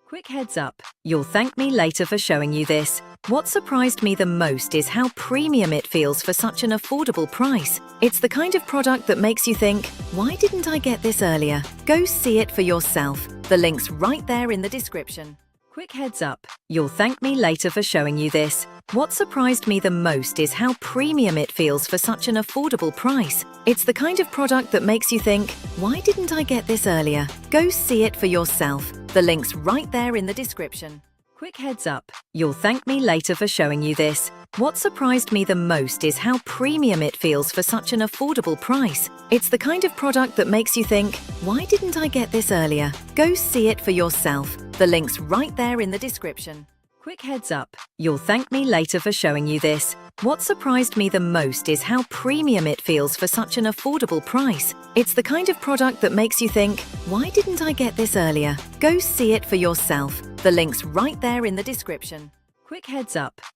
Quick heads up, you'll thank me later for showing you this. What surprised me the most is how premium it feels for such an affordable price. It's the kind of product that makes you think, why didn't I get this earlier? Go see it for yourself. The link's right there in the description. Quick heads up, you'll thank me later for showing you this. What surprised me the most is how premium it feels for such an affordable price. It's the kind of product that makes you think, why didn't I get this earlier? Go see it for yourself. The link's right there in the description. Quick heads up, you'll thank me later for showing you this. What surprised me the most is how premium it feels for such an affordable price. It's the kind of product that makes you think, why didn't I get this earlier? Go see it for yourself. The link's right there in the description. Quick heads up, you'll thank me later for showing you this. What surprised me the most is how premium it feels for such an affordable price. It's the kind of product that makes you think, why didn't I get this earlier? Go see it for yourself. The link's right there in the description. Quick heads up,